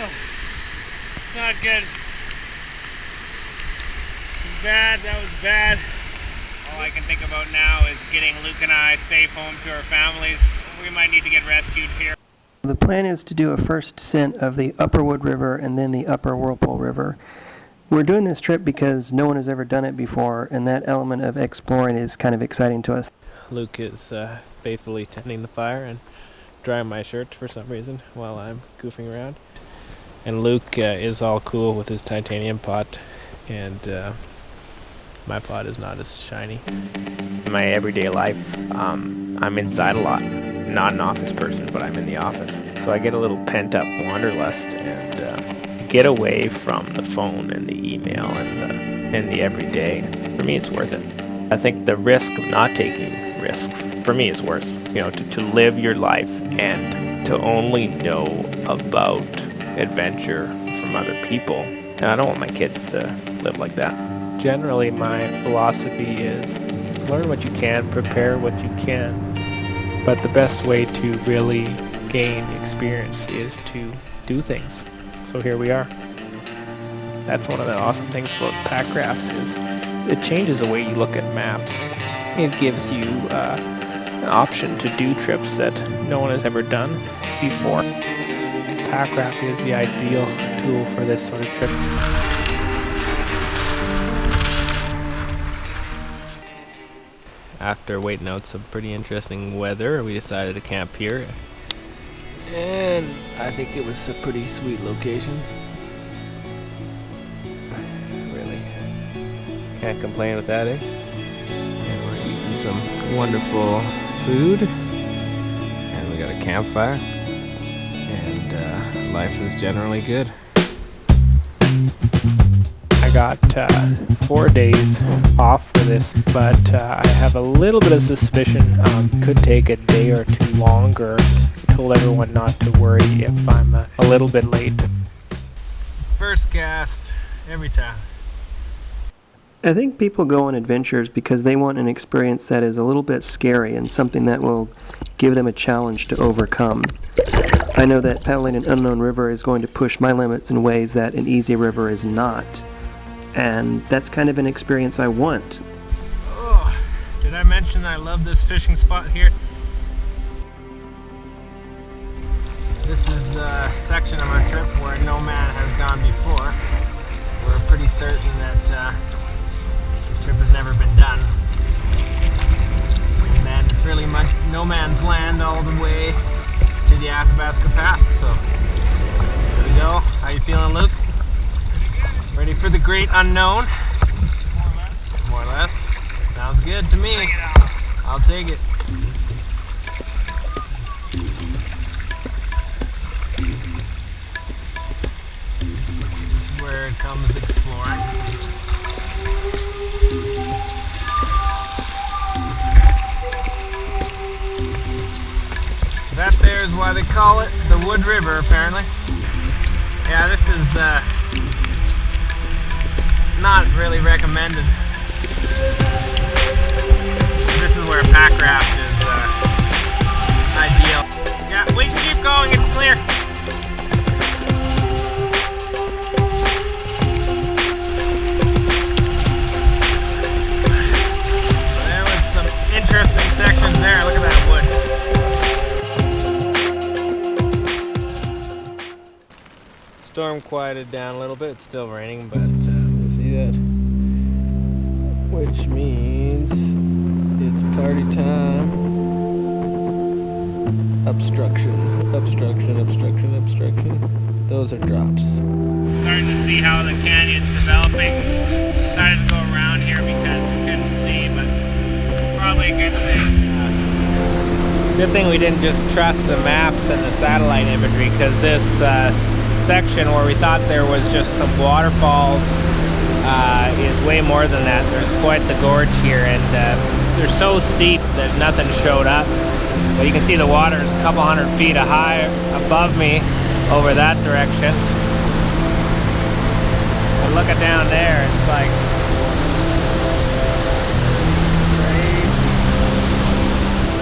Oh, it's not good. It's bad, that was bad. All I can think about now is getting Luke and I safe home to our families. We might need to get rescued here. The plan is to do a first descent of the Upper Wood River and then the Upper Whirlpool River. We're doing this trip because no one has ever done it before, and that element of exploring is kind of exciting to us. Luke is faithfully tending the fire and drying my shirt for some reason while I'm goofing around. And Luke is all cool with his titanium pot, and my pot is not as shiny. In my everyday life, I'm inside a lot. Not an office person, but I'm in the office. So I get a little pent-up wanderlust, and to get away from the phone and the email and the everyday, for me it's worth it. I think the risk of not taking risks, for me, is worse. You know, to live your life and to only know about adventure from other people. And I don't want my kids to live like that. Generally, my philosophy is learn what you can, prepare what you can. But the best way to really gain experience is to do things. So here we are. That's one of the awesome things about Packrafts is it changes the way you look at maps. It gives you an option to do trips that no one has ever done before. Packraft is the ideal tool for this sort of trip. After waiting out some pretty interesting weather, we decided to camp here. And I think it was a pretty sweet location. Really can't complain with that, eh? And we're eating some wonderful food. And we got a campfire. And life is generally good. I got 4 days off for this, but I have a little bit of suspicion could take a day or two longer. I told everyone not to worry if I'm a little bit late. First cast, every time. I think people go on adventures because they want an experience that is a little bit scary and something that will give them a challenge to overcome. I know that paddling an unknown river is going to push my limits in ways that an easy river is not. And that's kind of an experience I want. Oh, did I mention I love this fishing spot here? This is the section of our trip where no man has gone before. We're pretty certain that this trip has never been done. And then it's really much no man's land all the way to the Athabasca Pass. So here we go. How you feeling, Luke? Ready for the great unknown? More or less. Sounds good to me. I'll take it. This is where it comes exploring. That there is why they call it the Wood River, apparently. Yeah, this is not really recommended. This is where Packraft is ideal. Yeah, we can keep going, it's clear. There was some interesting sections there, look at that wood. Storm quieted down a little bit. It's still raining, but you see that? Which means it's party time. Obstruction, obstruction, obstruction, obstruction. Those are drops. Starting to see how the canyon's developing. Decided to go around here because we couldn't see, but probably a good thing. Good thing we didn't just trust the maps and the satellite imagery, because this section where we thought there was just some waterfalls is way more than that. There's quite the gorge here, and they're so steep that nothing showed up. But you can see the water is a couple hundred feet high above me over that direction. And look at down there, it's like crazy.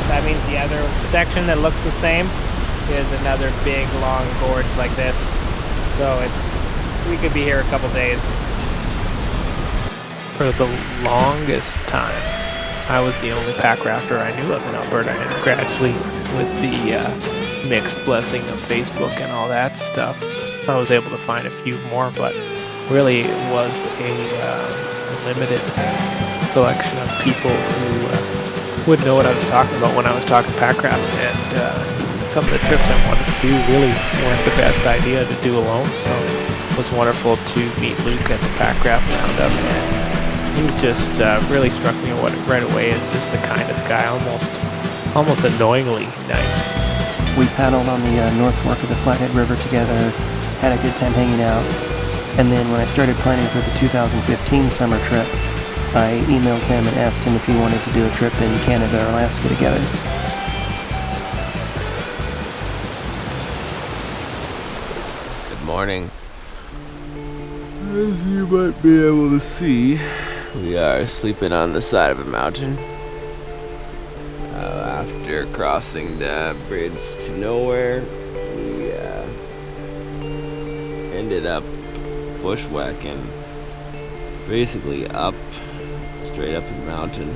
That means the other section that looks the same is another big long gorge like this. So we could be here a couple days. For the longest time, I was the only pack rafter I knew of in Alberta, and gradually, with the mixed blessing of Facebook and all that stuff, I was able to find a few more, but really it was a limited selection of people who would know what I was talking about when I was talking Packrafts, and some of the trips I wanted to do really weren't the best idea to do alone, so it was wonderful to meet Luke at the Packraft Roundup, and he just really struck me right away as just the kindest guy, almost annoyingly nice. We paddled on the North Fork of the Flathead River together, had a good time hanging out, and then when I started planning for the 2015 summer trip, I emailed him and asked him if he wanted to do a trip in Canada or Alaska together. Good morning. As you might be able to see, we are sleeping on the side of a mountain. After crossing the bridge to nowhere, we ended up bushwhacking, basically straight up the mountain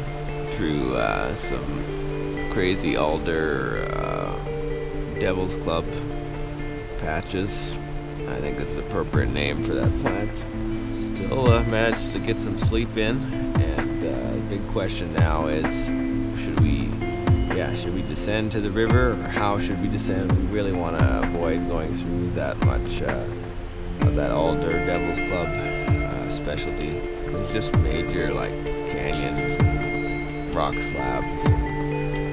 through some crazy alder Devil's Club patches. I think that's the appropriate name for that plant. Still managed to get some sleep in, and the big question now is, should we descend to the river, or how should we descend? We really want to avoid going through that much of that alder Devil's Club specialty. There's just major canyons and rock slabs and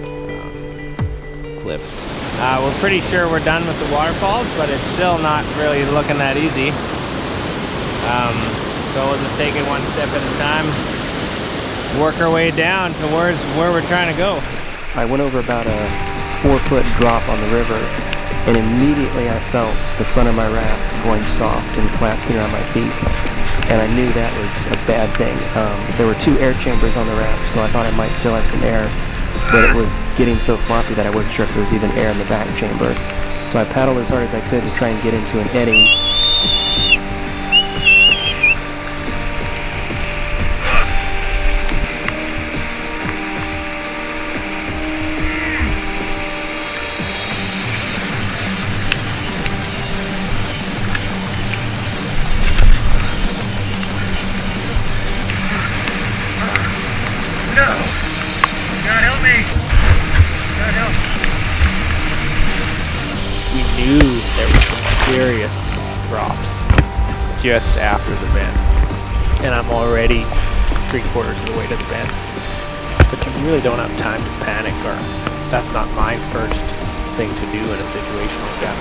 cliffs. We're pretty sure we're done with the waterfalls, but it's still not really looking that easy. So we'll just take it one step at a time, work our way down towards where we're trying to go. I went over about a 4-foot drop on the river, and immediately I felt the front of my raft going soft and collapsing around my feet. And I knew that was a bad thing. There were 2 air chambers on the raft, so I thought I might still have some air, but it was getting so floppy that I wasn't sure if there was even air in the back chamber. So I paddled as hard as I could to try and get into an eddy. We knew there were some serious drops just after the bend, and I'm already 3/4 of the way to the bend. But you really don't have time to panic, or that's not my first thing to do in a situation like that.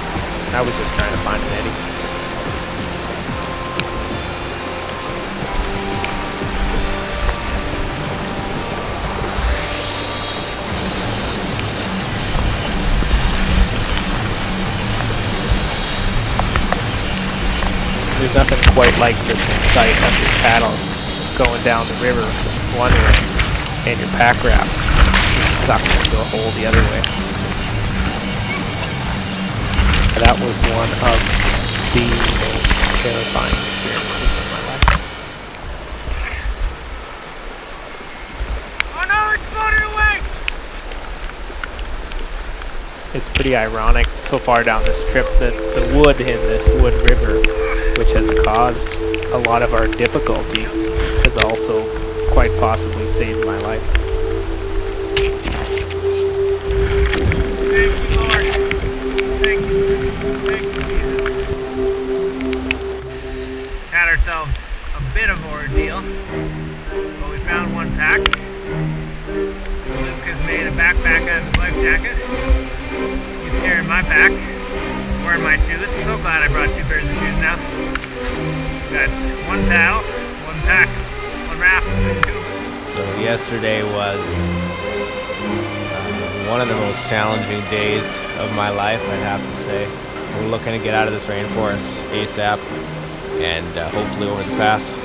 I was just trying to find an eddy. There's nothing quite like the sight of your paddle going down the river one way and your pack raft sucked into a hole the other way. That was one of the most terrifying experiences of my life. Oh no, it's floating away! It's pretty ironic so far down this trip that the wood in this wood river, which has caused a lot of our difficulty, has also quite possibly saved my life. Thank you, Lord. Thank you. Thank you, Jesus. Had ourselves a bit of ordeal, but we found one pack. Luke has made a backpack out of his life jacket. He's carrying my pack, wearing my shoes. So glad I brought 2 pairs of shoes now. Got 1 paddle, 1 pack, 1 raft between 2 of them. So yesterday was one of the most challenging days of my life, I'd have to say. We're looking to get out of this rainforest ASAP and hopefully over the pass.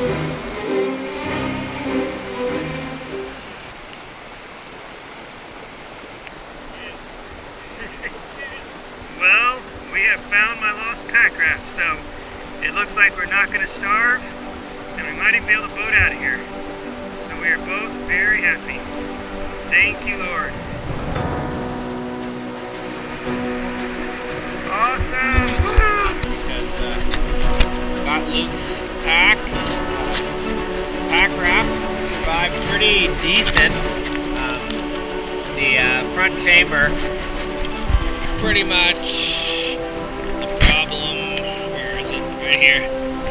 Well, we have found my lost pack raft, so It looks like we're not going to starve, and we might even be able to boat out of here. So we are both very happy. Thank you, Lord. Awesome! Woo! Because got Luke's Packraft survived pretty decent. The front chamber, pretty much the problem. Where is it? Right here.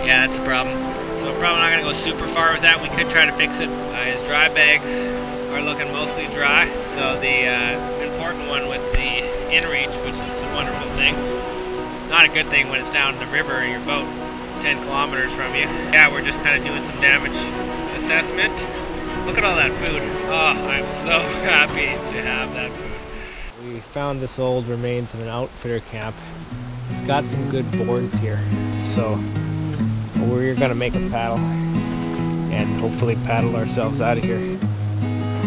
Yeah, that's a problem. So we're probably not going to go super far with that. We could try to fix it. His dry bags are looking mostly dry. So the important one with the inReach, which is a wonderful thing. Not a good thing when it's down in the river and your boat 10 kilometers from you. Yeah, we're just kind of doing some damage assessment. Look at all that food. Oh, I'm so happy to have that food. We found this old remains of an outfitter camp. It's got some good boards here, so we're gonna make a paddle and hopefully paddle ourselves out of here.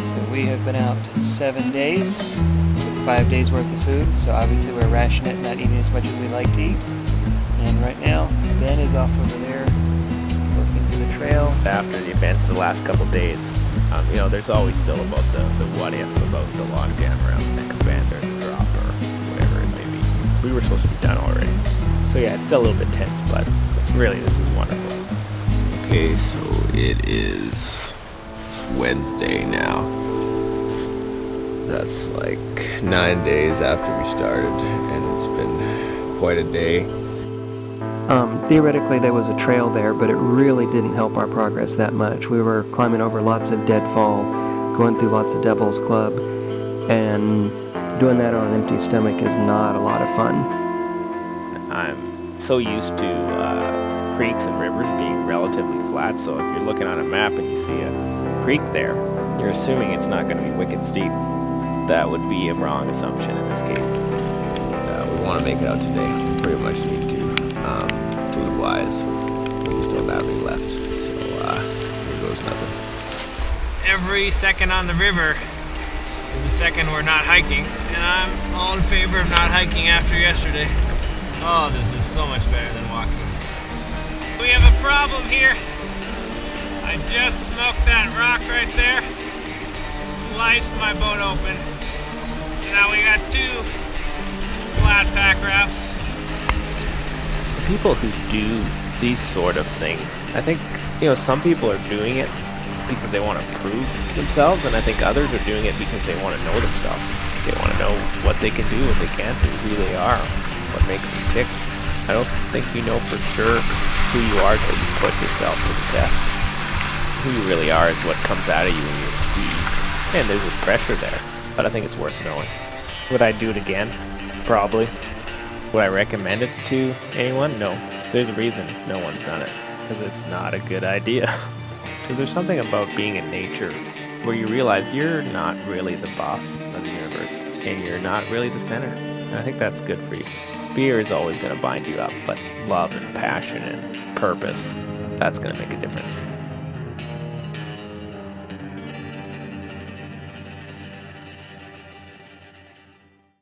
So we have been out 7 days with 5 days worth of food, so obviously we're rationing it, not eating as much as we like to eat. And right now, Ben is off over there looking for the trail. After the events of the last couple days, there's always still about the what if about the logjam around the next band or the drop or whatever it may be. We were supposed to be done already. So yeah, it's still a little bit tense, but really this is wonderful. Okay, so it is Wednesday now. That's like 9 days after we started, and it's been quite a day. Theoretically, there was a trail there, but it really didn't help our progress that much. We were climbing over lots of deadfall, going through lots of Devil's Club, and doing that on an empty stomach is not a lot of fun. I'm so used to creeks and rivers being relatively flat, so if you're looking on a map and you see a creek there, you're assuming it's not going to be wicked steep. That would be a wrong assumption in this case. We want to make it out today. We pretty much need to. Food wise, we still have battery left, so here goes nothing. Every second on the river is a second we're not hiking, and I'm all in favor of not hiking after yesterday. Oh, this is so much better than walking. We have a problem here. I just smoked that rock right there, sliced my boat open. So now we got 2 flat Packrafts. People who do these sort of things, I think, some people are doing it because they want to prove themselves, and I think others are doing it because they want to know themselves. They want to know what they can do, what they can't do, who they are, what makes them tick. I don't think you know for sure who you are till you put yourself to the test. Who you really are is what comes out of you when you're squeezed, and there's a pressure there, but I think it's worth knowing. Would I do it again? Probably. Would I recommend it to anyone? No. There's a reason no one's done it. Because it's not a good idea. Because there's something about being in nature where you realize you're not really the boss of the universe. And you're not really the center. And I think that's good for you. Fear is always going to bind you up. But love and passion and purpose, that's going to make a difference.